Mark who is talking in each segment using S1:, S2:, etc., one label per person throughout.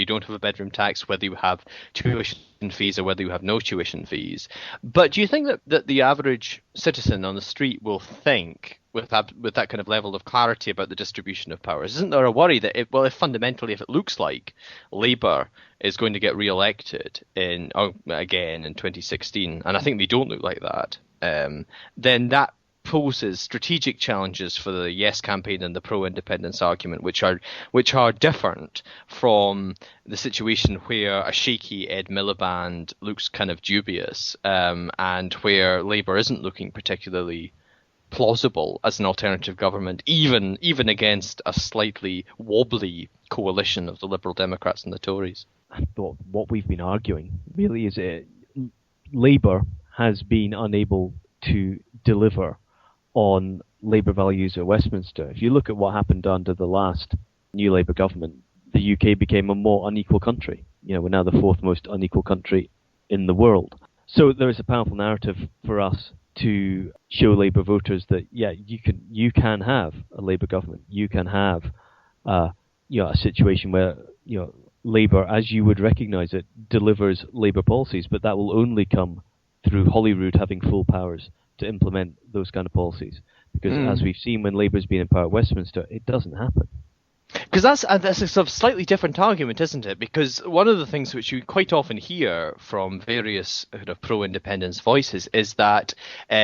S1: you don't have a bedroom tax, whether you have tuition fees or whether you have no tuition fees. But do you think that the average citizen on the street will think with that kind of level of clarity about the distribution of powers? Isn't there a worry that if fundamentally it looks like Labour is going to get re-elected again in 2016, and I think they don't look like that, then that poses strategic challenges for the Yes campaign and the pro-independence argument, which are different from the situation where a shaky Ed Miliband looks kind of dubious, and where Labour isn't looking particularly plausible as an alternative government, even against a slightly wobbly coalition of the Liberal Democrats and the Tories.
S2: What we've been arguing really is Labour has been unable to deliver on Labour values at Westminster. If you look at what happened under the last new Labour government, the UK became a more unequal country. We're now the fourth most unequal country in the world. So there is a powerful narrative for us to show Labour voters that you can have a Labour government. You can have a situation where Labour, as you would recognise it, delivers Labour policies, but that will only come through Holyrood having full powers to implement those kind of policies. Because as we've seen when Labour's been in power at Westminster, it doesn't happen.
S1: Because that's a sort of slightly different argument, isn't it? Because one of the things which you quite often hear from various kind of pro-independence voices is that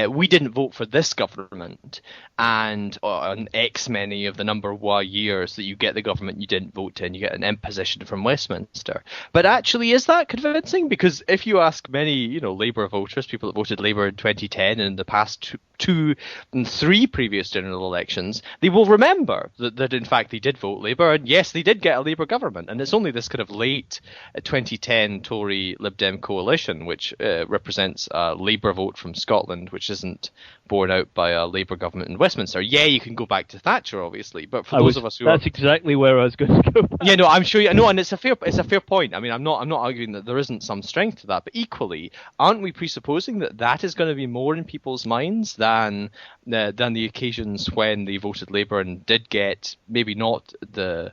S1: we didn't vote for this government, and on X many of the number of years that you get the government you didn't vote in, you get an imposition from Westminster. But actually, is that convincing? Because if you ask many, Labour voters, people that voted Labour in 2010 and in the past two and three previous general elections, they will remember that in fact they did vote Labour, and yes, they did get a Labour government. And it's only this kind of late 2010 Tory Lib Dem coalition which represents a Labour vote from Scotland, which isn't borne out by a Labour government in Westminster. Yeah, you can go back to Thatcher, obviously, but for those of us who
S2: that's exactly where I was going to go back.
S1: Yeah, no, I'm sure you know, and it's a fair point. I mean, I'm not arguing that there isn't some strength to that, but equally, aren't we presupposing that is going to be more in people's minds than the occasions when they voted Labour and did get maybe not the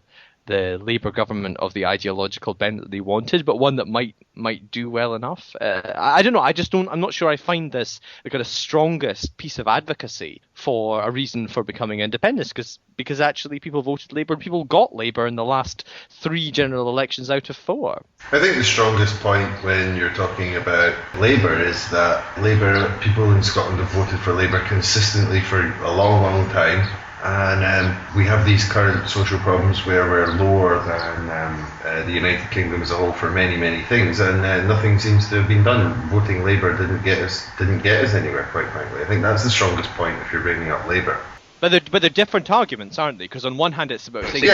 S1: Labour government of the ideological bent that they wanted, but one that might do well enough? I don't know. I'm not sure I find this the kind of strongest piece of advocacy for a reason for becoming independent, because actually people voted Labour and people got Labour in the last 3 general elections out of 4.
S3: I think the strongest point when you're talking about Labour is that people in Scotland have voted for Labour consistently for a long, long time. And we have these current social problems where we're lower than the United Kingdom as a whole for many, many things, and nothing seems to have been done. Voting Labour didn't get us anywhere, quite frankly. I think that's the strongest point if you're bringing up Labour.
S1: But they're different arguments, aren't they? Because on one hand, it's about saying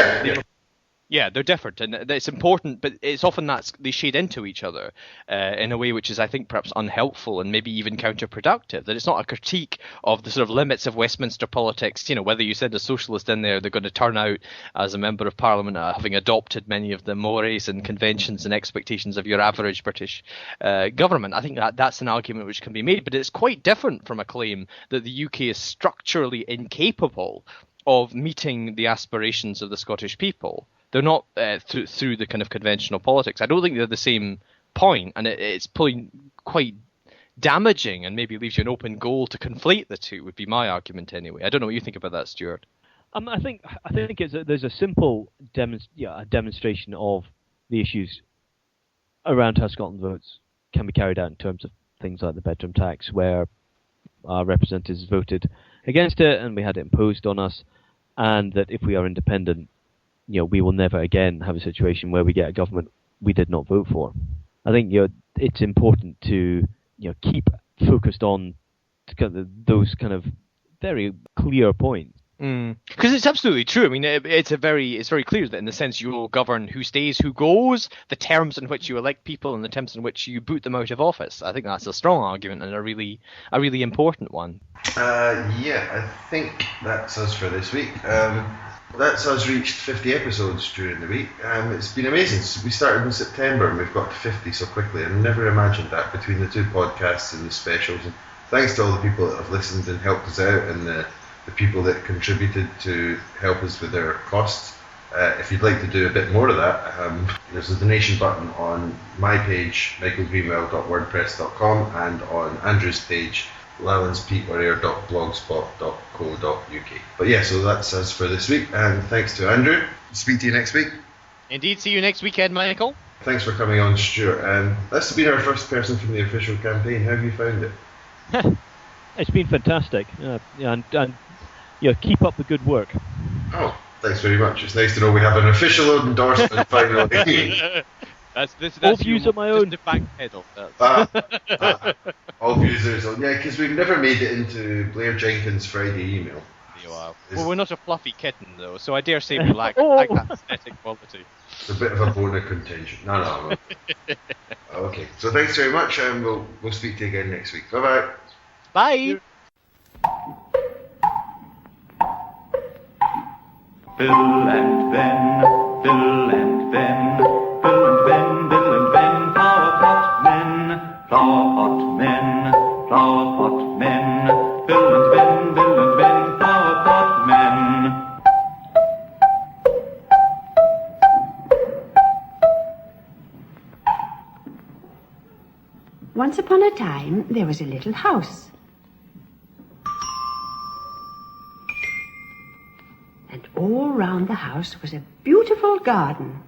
S1: yeah, they're different, and it's important, but it's often that they shade into each other in a way which is, I think, perhaps unhelpful and maybe even counterproductive. That it's not a critique of the sort of limits of Westminster politics. Whether you send a socialist in there, they're going to turn out as a member of Parliament having adopted many of the mores and conventions and expectations of your average British government. I think that's an argument which can be made, but it's quite different from a claim that the UK is structurally incapable of meeting the aspirations of the Scottish people. They're not through the kind of conventional politics. I don't think they're the same point, and it's quite damaging and maybe leaves you an open goal to conflate the two, would be my argument anyway. I don't know what you think about that, Stewart.
S2: I think there's a simple demonstration of the issues around how Scotland votes can be carried out in terms of things like the bedroom tax, where our representatives voted against it and we had it imposed on us, and that if we are independent, we will never again have a situation where we get a government we did not vote for. I think it's important to keep focused on those kind of very clear points.
S1: Because it's absolutely true. I mean, it's very clear that in the sense you will govern who stays, who goes, the terms in which you elect people, and the terms in which you boot them out of office. I think that's a strong argument and a really important one.
S3: I think that's us for this week. That's us reached 50 episodes during the week. It's been amazing. We started in September and we've got to 50 so quickly. I never imagined that between the 2 podcasts and the specials. And thanks to all the people that have listened and helped us out, and the people that contributed to help us with their costs. If you'd like to do a bit more of that, there's a donation button on my page, michaelgreenwell.wordpress.com, and on Andrew's page, lalanspeakorair.blogspot.co.uk. But yeah, so that's us for this week, and thanks to Andrew. Speak to you next week.
S1: Indeed, see you next weekend, Michael.
S3: Thanks for coming on, Stuart. This has been our first person from the official campaign. How have you found it?
S2: It's been fantastic, and keep up the good work.
S3: Oh, thanks very much. It's nice to know we have an official endorsement finally.
S1: That's
S2: all views on my own.
S1: Just a back pedal.
S3: All views are on. Yeah, because we've never made it into Blair Jenkins' Friday email.
S1: Well, we're not a fluffy kitten, though, so I dare say we lack that aesthetic quality.
S3: It's a bit of a bone of contention. No. Okay, so thanks very much, and we'll speak to you again next week. Bye-bye.
S1: Bye.
S4: Bill and Ben, Bill and Ben, Bill and Ben, Bill and Ben, flower pot men, flower pot men, flower pot men, Bill and Ben, Bill and Ben, flower pot men.
S5: Once upon a time, there was a little house. And all round the house was a beautiful garden.